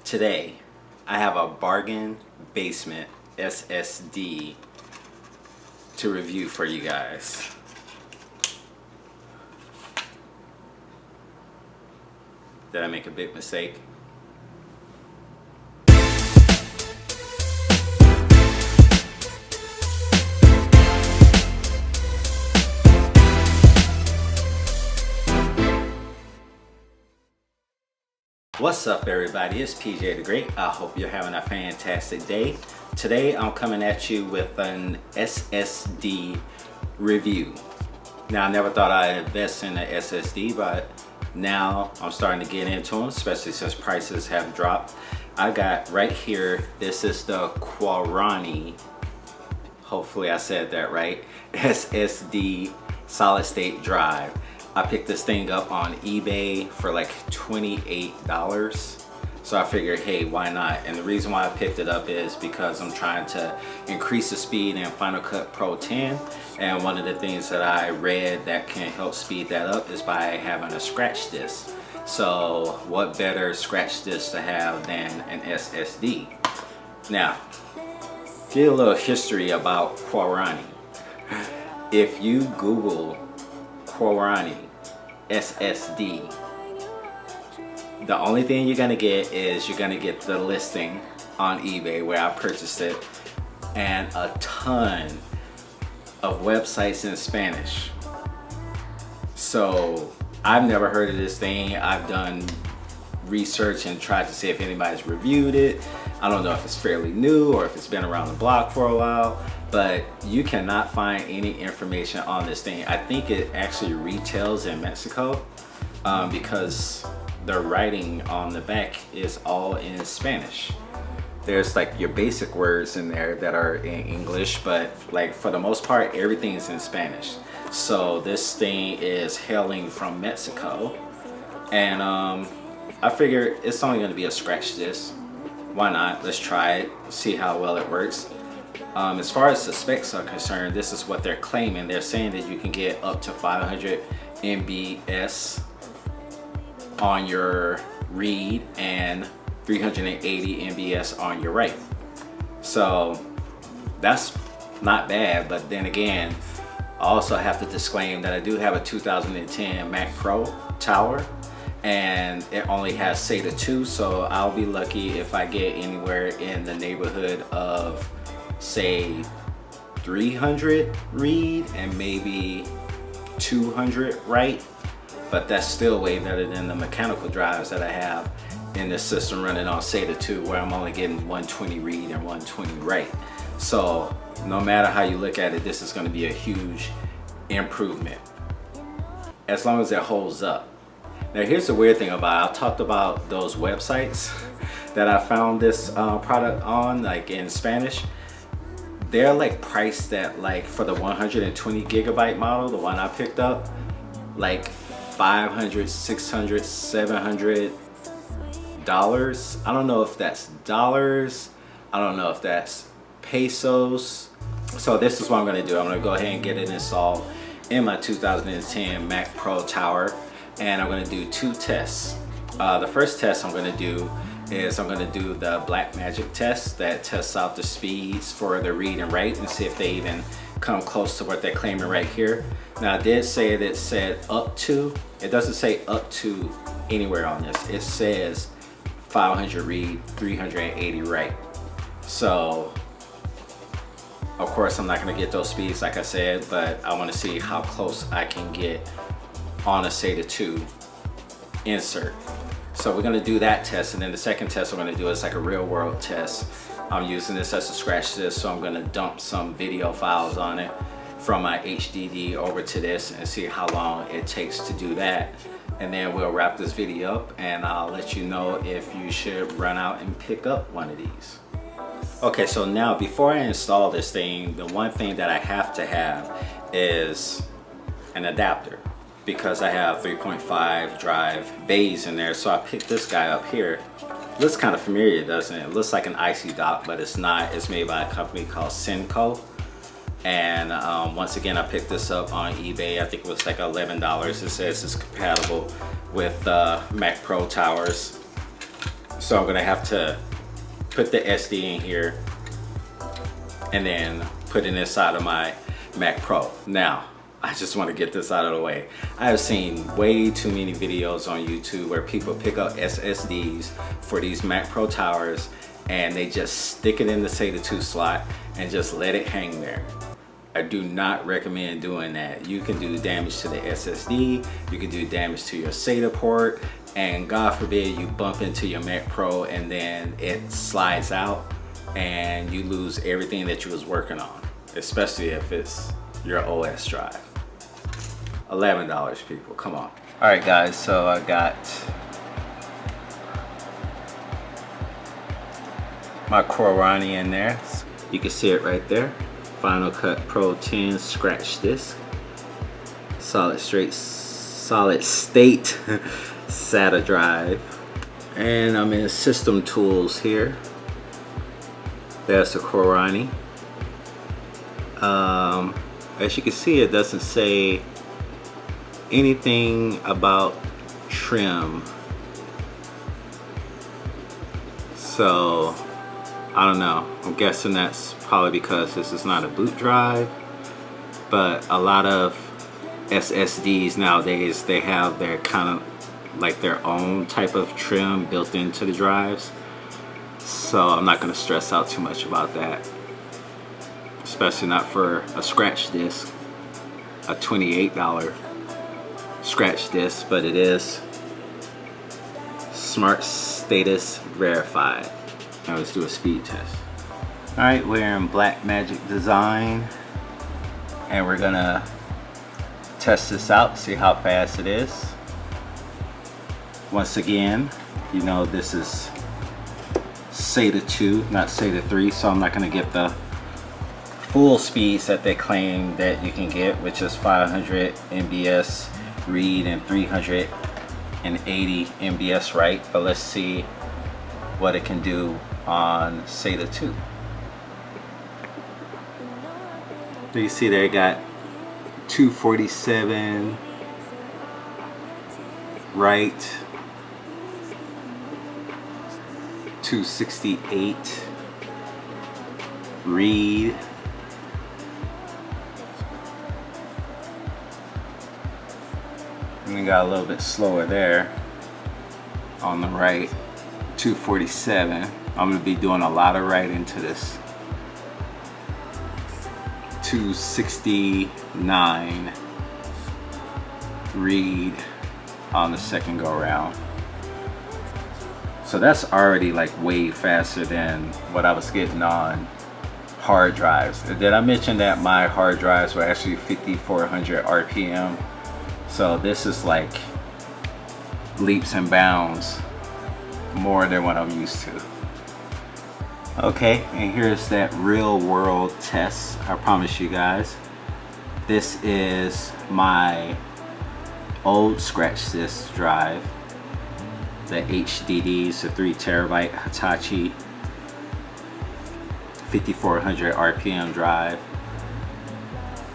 Today, I have a bargain basement SSD to review for you guys. Did I make a big mistake? What's up everybody, it's PJ the Great. I hope you're having a fantastic day. Today I'm coming at you with an SSD review. Now I never thought I'd invest in an SSD, but now I'm starting to get into them, especially since prices have dropped. I got right here, this is the Quaroni, hopefully I said that right, SSD solid state drive. I picked this thing up on eBay for like $28. So I figured, hey, why not? And the reason why I picked it up is because I'm trying to increase the speed in Final Cut Pro 10. And one of the things that I read that can help speed that up is by having a scratch disk. So what better scratch disk to have than an SSD? Now, get a little history about Quaroni. If you Google Quaroni SSD, the only thing you're gonna get is you're gonna get the listing on eBay where I purchased it and a ton of websites in Spanish. So I've never heard of this thing. I've done research and tried to see if anybody's reviewed it. I don't know if it's fairly new or if it's been around the block for a while, but you cannot find any information on this thing. I think it actually retails in Mexico because the writing on the back is all in Spanish. There's like your basic words in there that are in English, but like for the most part, everything is in Spanish. So this thing is hailing from Mexico, and I figured it's only going to be a scratch disk. Why not? Let's try it, see how well it works. As far as the specs are concerned, this is what they're claiming. They're saying that you can get up to 500 MBS on your read and 380 MBS on your write. So that's not bad, but then again, I also have to disclaim that I do have a 2010 Mac Pro Tower and it only has SATA II, so I'll be lucky if I get anywhere in the neighborhood of say 300 read and maybe 200 write, but that's still way better than the mechanical drives that I have in this system running on SATA II, where I'm only getting 120 read and 120 write. So no matter how you look at it, this is going to be a huge improvement as long as it holds up. Now here's the weird thing about it. I talked about those websites that I found this product on, like in Spanish. They're like priced at, like for the 120 gigabyte model, the one I picked up, like $500, $600, $700. I don't know if that's dollars. I don't know if that's pesos. So this is what I'm gonna do. I'm gonna go ahead and get it installed in my 2010 Mac Pro Tower, and I'm gonna do two tests. The first test I'm gonna do is I'm gonna do the Blackmagic test that tests out the speeds for the read and write and see if they even come close to what they're claiming right here. Now I did say that it said up to, it doesn't say up to anywhere on this. It says 500 read, 380 write. So of course I'm not gonna get those speeds like I said, but I wanna see how close I can get on a SATA II insert. So we're gonna do that test, and then the second test we're gonna do is like a real world test. I'm using this as a scratch disk, so I'm gonna dump some video files on it from my HDD over to this and see how long it takes to do that. And then we'll wrap this video up and I'll let you know if you should run out and pick up one of these. Okay, so now before I install this thing, the one thing that I have to have is an adapter, because I have 3.5 drive bays in there. So I picked this guy up here. Looks kind of familiar, doesn't it? It looks like an IC dock, but it's not. It's made by a company called Senko. And once again, I picked this up on eBay. I think it was like $11. It says it's compatible with Mac Pro towers. So I'm gonna have to put the SD in here and then put it inside of my Mac Pro. Now, I just want to get this out of the way. I have seen way too many videos on YouTube where people pick up SSDs for these Mac Pro towers and they just stick it in the SATA II slot and just let it hang there. I do not recommend doing that. You can do damage to the SSD, you can do damage to your SATA port, and God forbid you bump into your Mac Pro and then it slides out and you lose everything that you was working on, especially if it's your OS drive. $11, people, come on. All right guys, so I got my Quaroni in there. You can see it right there. Final Cut Pro 10 scratch disc. Solid state SATA drive. And I'm in System Tools here. There's the Quaroni. As you can see, it doesn't say anything about trim. So I don't know. I'm guessing that's probably because this is not a boot drive, but a lot of SSDs nowadays, they have their kind of like their own type of trim built into the drives. So I'm not going to stress out too much about that, especially not for a scratch disc, a $28 scratch disc, but it is Smart Status verified. Now let's do a speed test. All right, we're in Blackmagic Design and we're gonna test this out, see how fast it is. Once again, you know this is SATA II, not SATA III, so I'm not gonna get the full speeds that they claim that you can get, which is 500 MBS read and 380 MBS write, but let's see what it can do on SATA II. So you see there it got 247 write, 268 read, and we got a little bit slower there on the right, 247. I'm going to be doing a lot of writing to this. 269 read on the second go round. So that's already like way faster than what I was getting on hard drives. Did I mention that my hard drives were actually 5400 RPM? So this is like leaps and bounds more than what I'm used to. Okay, and here's that real world test. I promise you guys, this is my old scratch disc drive, the HDDs, the 3 terabyte Hitachi 5400 RPM drive,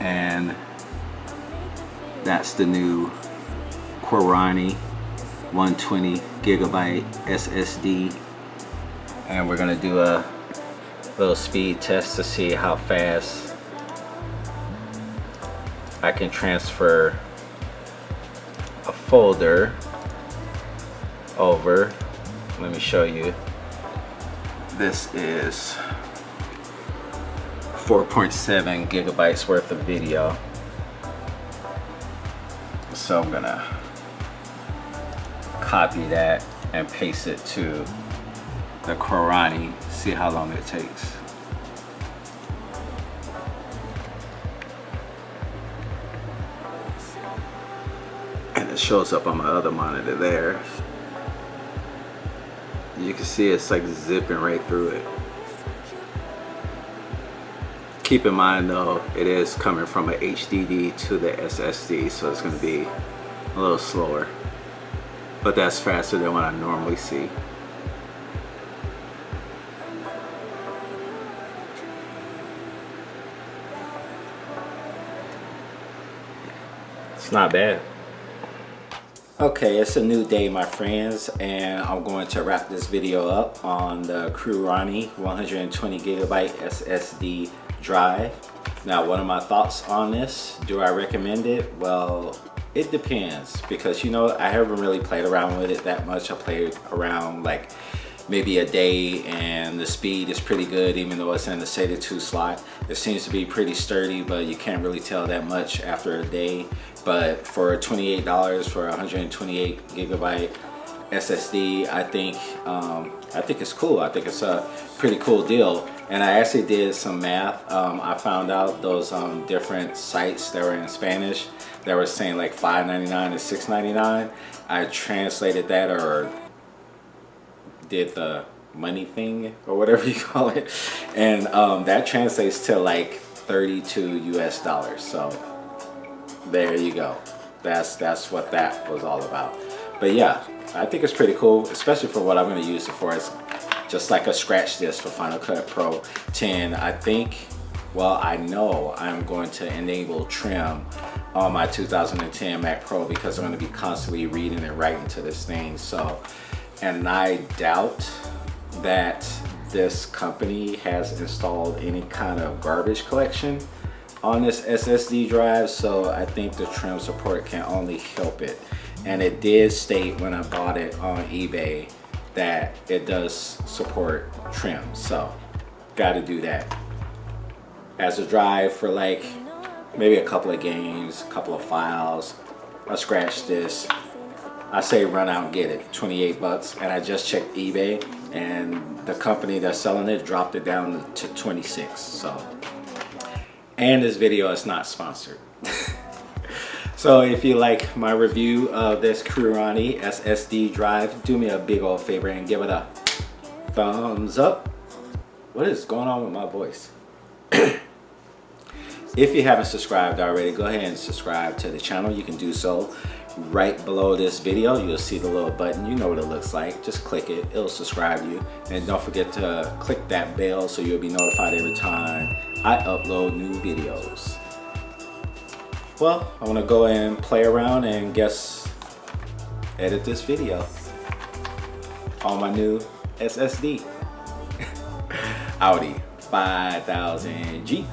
and that's the new Quaroni 120 gigabyte SSD. And we're gonna do a little speed test to see how fast I can transfer a folder over. Let me show you. This is 4.7 gigabytes worth of video. So I'm gonna copy that and paste it to the Quaroni, see how long it takes. And it shows up on my other monitor there. You can see it's like zipping right through it. Keep in mind though, it is coming from a HDD to the SSD, so it's going to be a little slower. But that's faster than what I normally see. It's not bad. Okay, it's a new day, my friends, and I'm going to wrap this video up on the Quaroni 120 gigabyte SSD drive. Now, what are my thoughts on this? Do I recommend it? Well, it depends, because you know, I haven't really played around with it that much. I played around like maybe a day, and the speed is pretty good, even though it's in the SATA II slot. It seems to be pretty sturdy, but you can't really tell that much after a day. But for $28 for 128 gigabyte SSD, I think it's cool. I think it's a pretty cool deal. And I actually did some math. I found out those different sites that were in Spanish that were saying like $5.99 and $6.99. I translated that, or did the money thing or whatever you call it, and that translates to like 32 US dollars. So there you go. That's what that was all about. But yeah, I think it's pretty cool, especially for what I'm going to use it for. It's just like a scratch disc for Final Cut Pro 10. I think, well, I know I'm going to enable trim on my 2010 Mac Pro, because I'm going to be constantly reading and writing to this thing. So, and I doubt that this company has installed any kind of garbage collection on this SSD drive, so I think the trim support can only help it. And it did state when I bought it on eBay that it does support trim, so got to do that. As a drive for like maybe a couple of games, a couple of files, a scratch disc, I say run out and get it. 28 bucks, and I just checked eBay, and the company that's selling it dropped it down to 26. So, and this video is not sponsored. So if you like my review of this Quaroni SSD drive, do me a big old favor and give it a thumbs up. What is going on with my voice? If you haven't subscribed already, go ahead and subscribe to the channel. You can do so right below this video. You'll see the little button. You know what it looks like. Just click it. It'll subscribe you. And don't forget to click that bell so you'll be notified every time I upload new videos. Well, I'm gonna go and play around and edit this video on my new SSD. Audi 5000G.